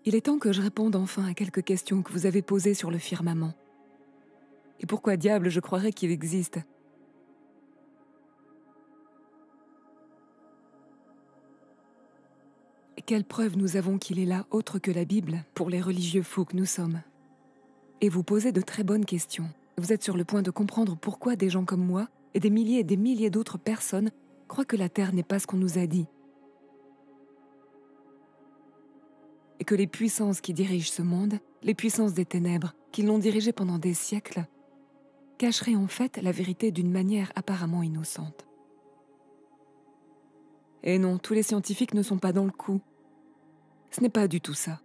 Il est temps que je réponde enfin à quelques questions que vous avez posées sur le firmament. Et pourquoi diable je croirais qu'il existe? Et quelle preuve nous avons qu'il est là autre que la Bible pour les religieux fous que nous sommes? Et vous posez de très bonnes questions. Vous êtes sur le point de comprendre pourquoi des gens comme moi et des milliers d'autres personnes croient que la Terre n'est pas ce qu'on nous a dit. Et que les puissances qui dirigent ce monde, les puissances des ténèbres, qui l'ont dirigé pendant des siècles, cacheraient en fait la vérité d'une manière apparemment innocente. Et non, tous les scientifiques ne sont pas dans le coup. Ce n'est pas du tout ça.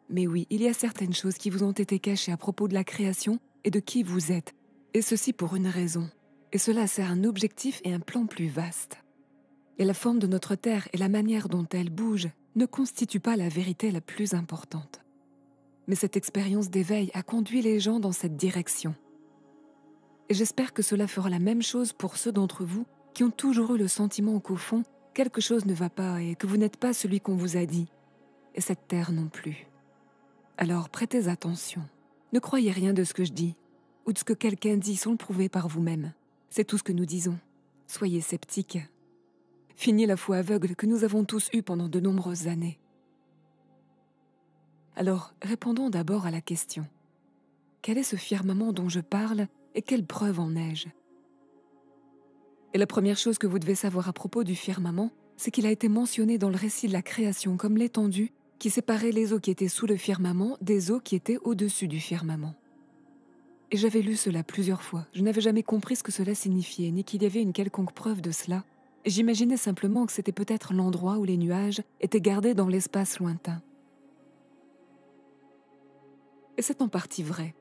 Mais oui, il y a certaines choses qui vous ont été cachées à propos de la création et de qui vous êtes, et ceci pour une raison. Et cela sert un objectif et un plan plus vaste. Et la forme de notre Terre et la manière dont elle bouge ne constituent pas la vérité la plus importante. Mais cette expérience d'éveil a conduit les gens dans cette direction. Et j'espère que cela fera la même chose pour ceux d'entre vous qui ont toujours eu le sentiment qu'au fond, quelque chose ne va pas et que vous n'êtes pas celui qu'on vous a dit. Et cette terre non plus. Alors prêtez attention. Ne croyez rien de ce que je dis, ou de ce que quelqu'un dit sans le prouver par vous-même. C'est tout ce que nous disons. Soyez sceptiques. Fini la foi aveugle que nous avons tous eue pendant de nombreuses années. Alors, répondons d'abord à la question. Quel est ce firmament dont je parle et quelle preuve en ai-je? Et la première chose que vous devez savoir à propos du firmament, c'est qu'il a été mentionné dans le récit de la création comme l'étendue qui séparait les eaux qui étaient sous le firmament des eaux qui étaient au-dessus du firmament. Et j'avais lu cela plusieurs fois. Je n'avais jamais compris ce que cela signifiait, ni qu'il y avait une quelconque preuve de cela. J'imaginais simplement que c'était peut-être l'endroit où les nuages étaient gardés dans l'espace lointain. Et c'est en partie vrai.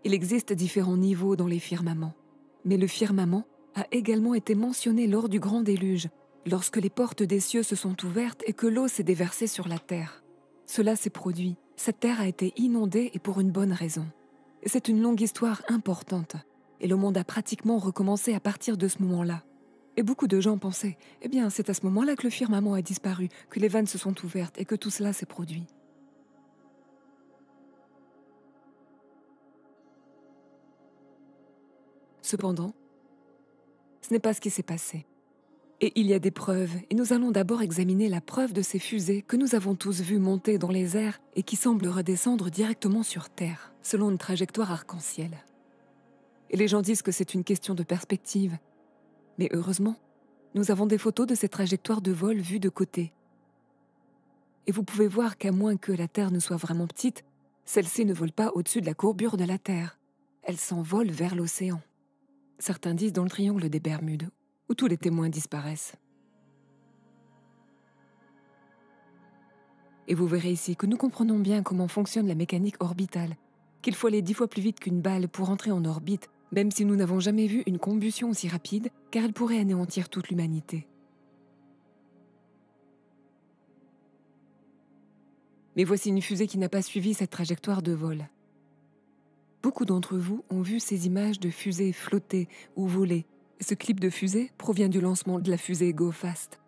Il existe différents niveaux dans les firmaments. Mais le firmament a également été mentionné lors du grand déluge, lorsque les portes des cieux se sont ouvertes et que l'eau s'est déversée sur la terre. Cela s'est produit. Cette terre a été inondée et pour une bonne raison. Et c'est une longue histoire importante. Et le monde a pratiquement recommencé à partir de ce moment-là. Et beaucoup de gens pensaient, eh bien, c'est à ce moment-là que le firmament a disparu, que les vannes se sont ouvertes et que tout cela s'est produit. Cependant, ce n'est pas ce qui s'est passé. Et il y a des preuves, et nous allons d'abord examiner la preuve de ces fusées que nous avons tous vues monter dans les airs et qui semblent redescendre directement sur Terre, selon une trajectoire arc-en-ciel. Et les gens disent que c'est une question de perspective. Mais heureusement, nous avons des photos de ces trajectoires de vol vues de côté. Et vous pouvez voir qu'à moins que la Terre ne soit vraiment petite, celle-ci ne vole pas au-dessus de la courbure de la Terre. Elle s'envole vers l'océan. Certains disent dans le triangle des Bermudes, où tous les témoins disparaissent. Et vous verrez ici que nous comprenons bien comment fonctionne la mécanique orbitale, qu'il faut aller 10 fois plus vite qu'une balle pour entrer en orbite, même si nous n'avons jamais vu une combustion aussi rapide, car elle pourrait anéantir toute l'humanité. Mais voici une fusée qui n'a pas suivi cette trajectoire de vol. Beaucoup d'entre vous ont vu ces images de fusées flotter ou voler. Ce clip de fusée provient du lancement de la fusée GoFast.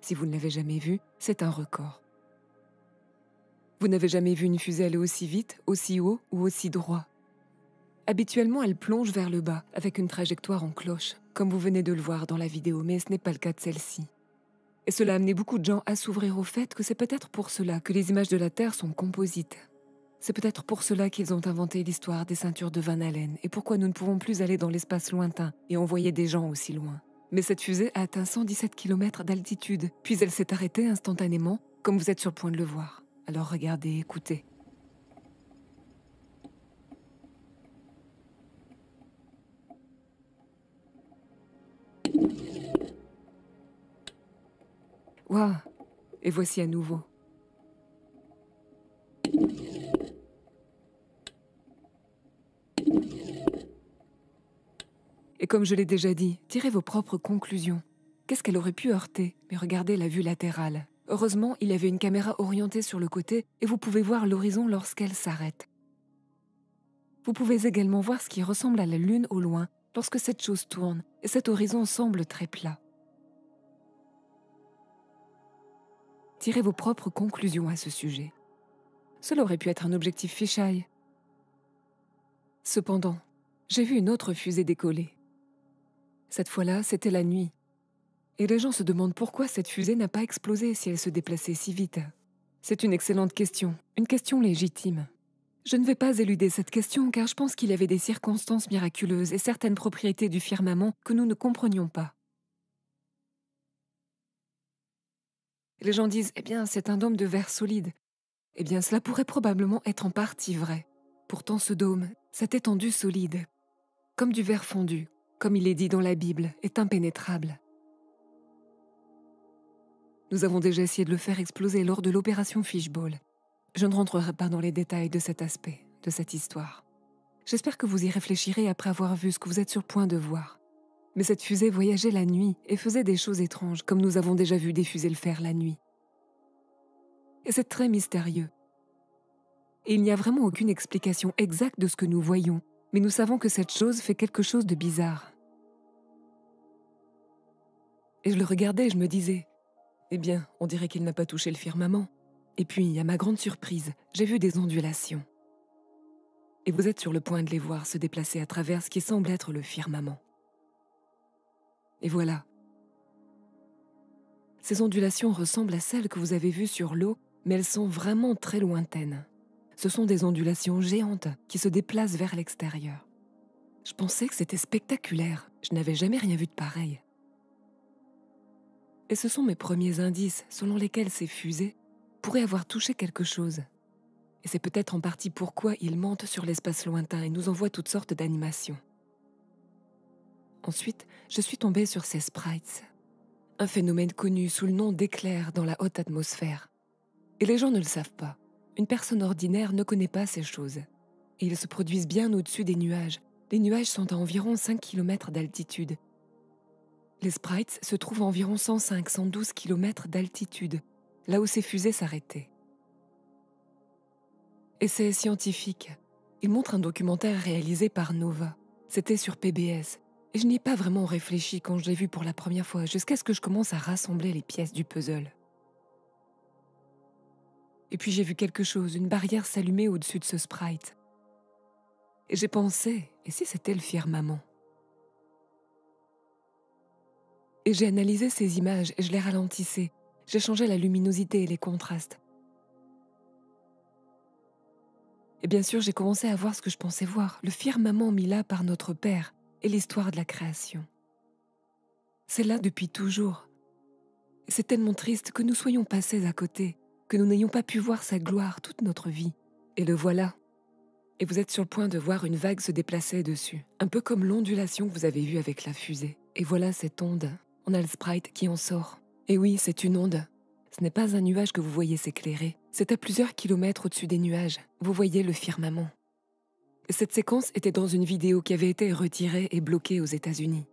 Si vous ne l'avez jamais vu, c'est un record. Vous n'avez jamais vu une fusée aller aussi vite, aussi haut ou aussi droit. Habituellement, elle plonge vers le bas, avec une trajectoire en cloche, comme vous venez de le voir dans la vidéo, mais ce n'est pas le cas de celle-ci. Et cela a amené beaucoup de gens à s'ouvrir au fait que c'est peut-être pour cela que les images de la Terre sont composites. C'est peut-être pour cela qu'ils ont inventé l'histoire des ceintures de Van Allen et pourquoi nous ne pouvons plus aller dans l'espace lointain et envoyer des gens aussi loin. Mais cette fusée a atteint 117 km d'altitude, puis elle s'est arrêtée instantanément, comme vous êtes sur le point de le voir. Alors regardez, écoutez. Waouh! Et voici à nouveau. Et comme je l'ai déjà dit, tirez vos propres conclusions. Qu'est-ce qu'elle aurait pu heurter? Mais regardez la vue latérale. Heureusement, il y avait une caméra orientée sur le côté et vous pouvez voir l'horizon lorsqu'elle s'arrête. Vous pouvez également voir ce qui ressemble à la Lune au loin lorsque cette chose tourne et cet horizon semble très plat. Tirez vos propres conclusions à ce sujet. Cela aurait pu être un objectif fisheye. Cependant, j'ai vu une autre fusée décoller. Cette fois-là, c'était la nuit. Et les gens se demandent pourquoi cette fusée n'a pas explosé si elle se déplaçait si vite. C'est une excellente question, une question légitime. Je ne vais pas éluder cette question car je pense qu'il y avait des circonstances miraculeuses et certaines propriétés du firmament que nous ne comprenions pas. Les gens disent « Eh bien, c'est un dôme de verre solide ». Eh bien, cela pourrait probablement être en partie vrai. Pourtant, ce dôme, cette étendue solide, comme du verre fondu, comme il est dit dans la Bible, est impénétrable. Nous avons déjà essayé de le faire exploser lors de l'opération Fishball. Je ne rentrerai pas dans les détails de cet aspect, de cette histoire. J'espère que vous y réfléchirez après avoir vu ce que vous êtes sur point de voir. Mais cette fusée voyageait la nuit et faisait des choses étranges, comme nous avons déjà vu des fusées le faire la nuit. Et c'est très mystérieux. Et il n'y a vraiment aucune explication exacte de ce que nous voyons, mais nous savons que cette chose fait quelque chose de bizarre. Et je le regardais et je me disais, eh bien, on dirait qu'il n'a pas touché le firmament. Et puis, à ma grande surprise, j'ai vu des ondulations. Et vous êtes sur le point de les voir se déplacer à travers ce qui semble être le firmament. Et voilà. Ces ondulations ressemblent à celles que vous avez vues sur l'eau, mais elles sont vraiment très lointaines. Ce sont des ondulations géantes qui se déplacent vers l'extérieur. Je pensais que c'était spectaculaire. Je n'avais jamais rien vu de pareil. Et ce sont mes premiers indices selon lesquels ces fusées pourraient avoir touché quelque chose. Et c'est peut-être en partie pourquoi ils mentent sur l'espace lointain et nous envoient toutes sortes d'animations. Ensuite, je suis tombée sur ces sprites. Un phénomène connu sous le nom d'éclairs dans la haute atmosphère. Et les gens ne le savent pas. Une personne ordinaire ne connaît pas ces choses. Et ils se produisent bien au-dessus des nuages. Les nuages sont à environ 5 km d'altitude. Les sprites se trouvent à environ 105-112 km d'altitude, là où ces fusées s'arrêtaient. Et c'est scientifique. Ils montrent un documentaire réalisé par Nova. C'était sur PBS. Et je n'y ai pas vraiment réfléchi quand je l'ai vu pour la première fois, jusqu'à ce que je commence à rassembler les pièces du puzzle. Et puis j'ai vu quelque chose, une barrière s'allumer au-dessus de ce sprite. Et j'ai pensé, et si c'était le firmament? Et j'ai analysé ces images et je les ralentissais. J'ai changé la luminosité et les contrastes. Et bien sûr, j'ai commencé à voir ce que je pensais voir, le firmament mis là par notre Père et l'histoire de la création. C'est là depuis toujours. Et c'est tellement triste que nous soyons passés à côté, que nous n'ayons pas pu voir sa gloire toute notre vie. Et le voilà. Et vous êtes sur le point de voir une vague se déplacer dessus, un peu comme l'ondulation que vous avez vue avec la fusée. Et voilà cette onde. On a le sprite qui en sort. Et oui, c'est une onde. Ce n'est pas un nuage que vous voyez s'éclairer. C'est à plusieurs kilomètres au-dessus des nuages. Vous voyez le firmament. Cette séquence était dans une vidéo qui avait été retirée et bloquée aux États-Unis.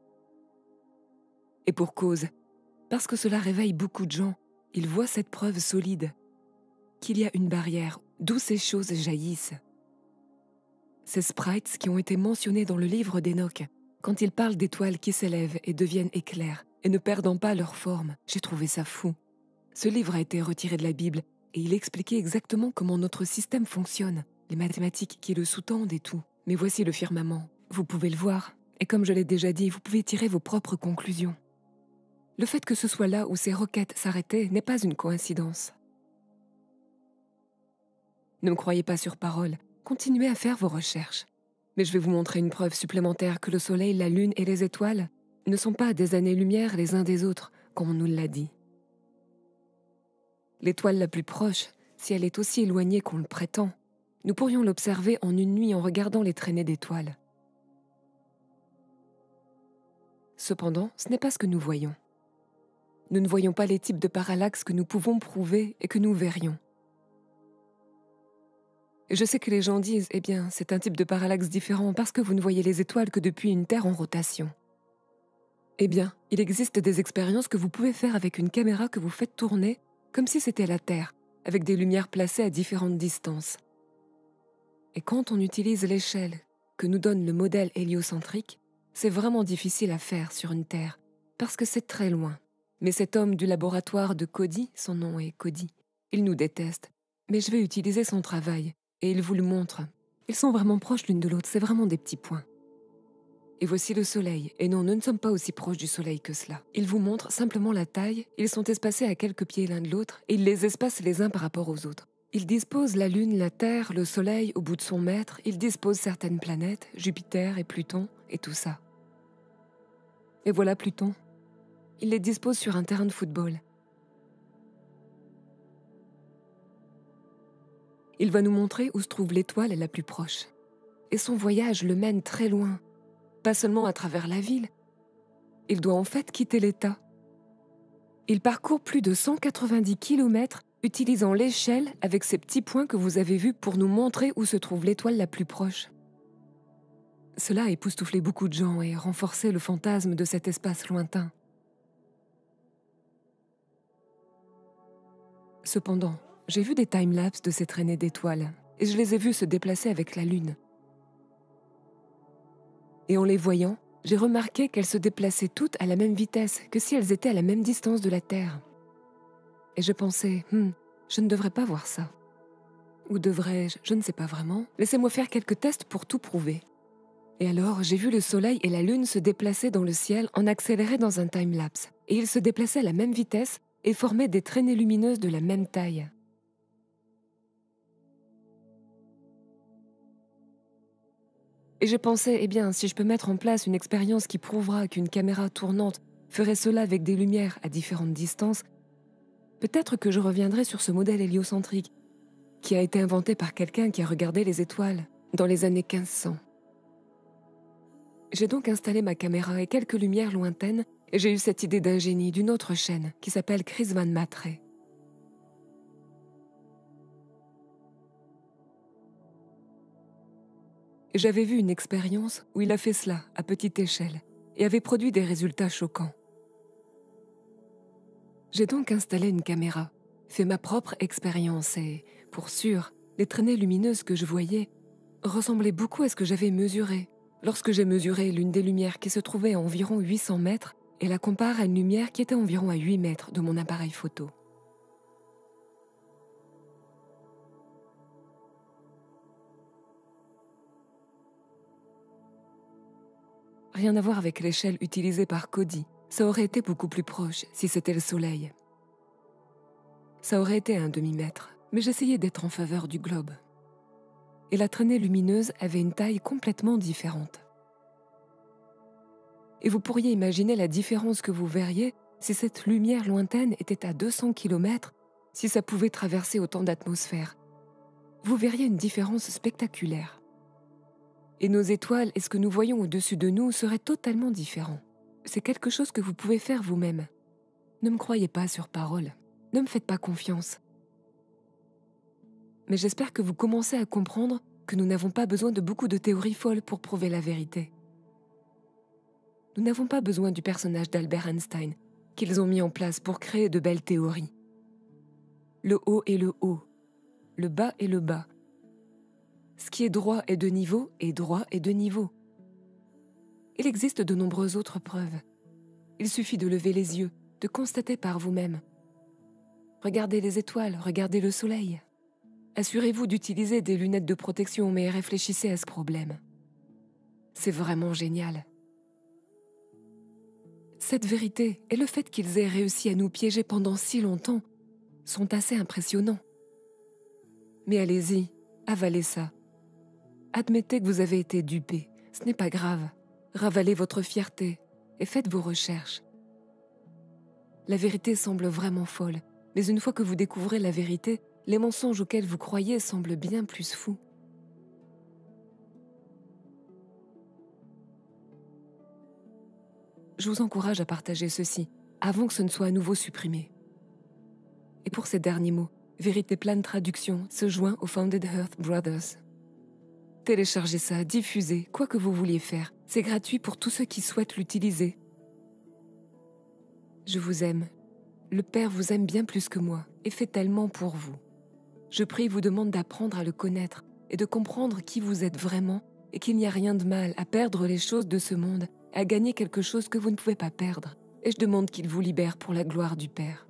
Et pour cause, parce que cela réveille beaucoup de gens, ils voient cette preuve solide qu'il y a une barrière d'où ces choses jaillissent. Ces sprites qui ont été mentionnés dans le livre d'Enoch, quand ils parlent d'étoiles qui s'élèvent et deviennent éclairs et ne perdant pas leur forme, j'ai trouvé ça fou. Ce livre a été retiré de la Bible et il expliquait exactement comment notre système fonctionne, les mathématiques qui le sous-tendent et tout. Mais voici le firmament, vous pouvez le voir, et comme je l'ai déjà dit, vous pouvez tirer vos propres conclusions. Le fait que ce soit là où ces roquettes s'arrêtaient n'est pas une coïncidence. Ne me croyez pas sur parole, continuez à faire vos recherches. Mais je vais vous montrer une preuve supplémentaire que le Soleil, la Lune et les étoiles ne sont pas des années-lumière les uns des autres, comme on nous l'a dit. L'étoile la plus proche, si elle est aussi éloignée qu'on le prétend, nous pourrions l'observer en une nuit en regardant les traînées d'étoiles. Cependant, ce n'est pas ce que nous voyons. Nous ne voyons pas les types de parallaxes que nous pouvons prouver et que nous verrions. Et je sais que les gens disent, eh bien, c'est un type de parallaxe différent parce que vous ne voyez les étoiles que depuis une Terre en rotation. Eh bien, il existe des expériences que vous pouvez faire avec une caméra que vous faites tourner comme si c'était la Terre, avec des lumières placées à différentes distances. Et quand on utilise l'échelle que nous donne le modèle héliocentrique, c'est vraiment difficile à faire sur une Terre, parce que c'est très loin. Mais cet homme du laboratoire de Cody, son nom est Cody, il nous déteste. Mais je vais utiliser son travail, et il vous le montre. Ils sont vraiment proches l'une de l'autre, c'est vraiment des petits points. Et voici le soleil. Et non, nous ne sommes pas aussi proches du soleil que cela. Il vous montre simplement la taille, ils sont espacés à quelques pieds l'un de l'autre, et il les espace les uns par rapport aux autres. Il dispose la Lune, la Terre, le Soleil au bout de son mètre, il dispose certaines planètes, Jupiter et Pluton, et tout ça. Et voilà Pluton. Il les dispose sur un terrain de football. Il va nous montrer où se trouve l'étoile la plus proche. Et son voyage le mène très loin. Pas seulement à travers la ville. Il doit en fait quitter l'État. Il parcourt plus de 190 km utilisant l'échelle avec ces petits points que vous avez vus pour nous montrer où se trouve l'étoile la plus proche. Cela a époustouflé beaucoup de gens et renforcé le fantasme de cet espace lointain. Cependant, j'ai vu des timelapses de ces traînées d'étoiles et je les ai vues se déplacer avec la Lune. Et en les voyant, j'ai remarqué qu'elles se déplaçaient toutes à la même vitesse que si elles étaient à la même distance de la Terre. Et je pensais, je ne devrais pas voir ça. Ou devrais-je, je ne sais pas vraiment. Laissez-moi faire quelques tests pour tout prouver. Et alors, j'ai vu le Soleil et la Lune se déplacer dans le ciel en accéléré dans un timelapse. Et ils se déplaçaient à la même vitesse et formaient des traînées lumineuses de la même taille. Et je pensais, eh bien, si je peux mettre en place une expérience qui prouvera qu'une caméra tournante ferait cela avec des lumières à différentes distances, peut-être que je reviendrai sur ce modèle héliocentrique qui a été inventé par quelqu'un qui a regardé les étoiles dans les années 1500. J'ai donc installé ma caméra et quelques lumières lointaines et j'ai eu cette idée d'un génie d'une autre chaîne qui s'appelle Chris Van Matre. J'avais vu une expérience où il a fait cela à petite échelle et avait produit des résultats choquants. J'ai donc installé une caméra, fait ma propre expérience et, pour sûr, les traînées lumineuses que je voyais ressemblaient beaucoup à ce que j'avais mesuré. Lorsque j'ai mesuré l'une des lumières qui se trouvait à environ 800 mètres et la compare à une lumière qui était environ à 8 mètres de mon appareil photo. Rien à voir avec l'échelle utilisée par Cody. Ça aurait été beaucoup plus proche si c'était le soleil. Ça aurait été à un demi-mètre, mais j'essayais d'être en faveur du globe. Et la traînée lumineuse avait une taille complètement différente. Et vous pourriez imaginer la différence que vous verriez si cette lumière lointaine était à 200 km, si ça pouvait traverser autant d'atmosphères. Vous verriez une différence spectaculaire. Et nos étoiles et ce que nous voyons au-dessus de nous seraient totalement différents. C'est quelque chose que vous pouvez faire vous-même. Ne me croyez pas sur parole. Ne me faites pas confiance. Mais j'espère que vous commencez à comprendre que nous n'avons pas besoin de beaucoup de théories folles pour prouver la vérité. Nous n'avons pas besoin du personnage d'Albert Einstein qu'ils ont mis en place pour créer de belles théories. Le haut est le haut, le bas est le bas. Ce qui est droit est de niveau et droit est de niveau. Il existe de nombreuses autres preuves. Il suffit de lever les yeux, de constater par vous-même. Regardez les étoiles, regardez le soleil. Assurez-vous d'utiliser des lunettes de protection, mais réfléchissez à ce problème. C'est vraiment génial. Cette vérité et le fait qu'ils aient réussi à nous piéger pendant si longtemps sont assez impressionnants. Mais allez-y, avalez ça. Admettez que vous avez été dupé, ce n'est pas grave. Ravalez votre fierté et faites vos recherches. La vérité semble vraiment folle, mais une fois que vous découvrez la vérité, les mensonges auxquels vous croyez semblent bien plus fous. Je vous encourage à partager ceci, avant que ce ne soit à nouveau supprimé. Et pour ces derniers mots, Vérité Plane Traduction se joint aux Founded Earth Brothers. Téléchargez ça, diffusez, quoi que vous vouliez faire. C'est gratuit pour tous ceux qui souhaitent l'utiliser. Je vous aime. Le Père vous aime bien plus que moi et fait tellement pour vous. Je prie vous demande d'apprendre à le connaître et de comprendre qui vous êtes vraiment et qu'il n'y a rien de mal à perdre les choses de ce monde et à gagner quelque chose que vous ne pouvez pas perdre. Et je demande qu'il vous libère pour la gloire du Père.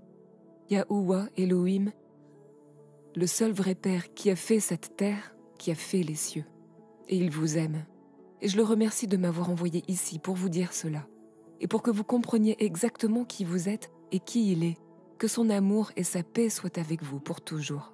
Yahuwah Elohim, le seul vrai Père qui a fait cette terre, qui a fait les cieux. Et il vous aime. Et je le remercie de m'avoir envoyé ici pour vous dire cela, et pour que vous compreniez exactement qui vous êtes et qui il est, que son amour et sa paix soient avec vous pour toujours.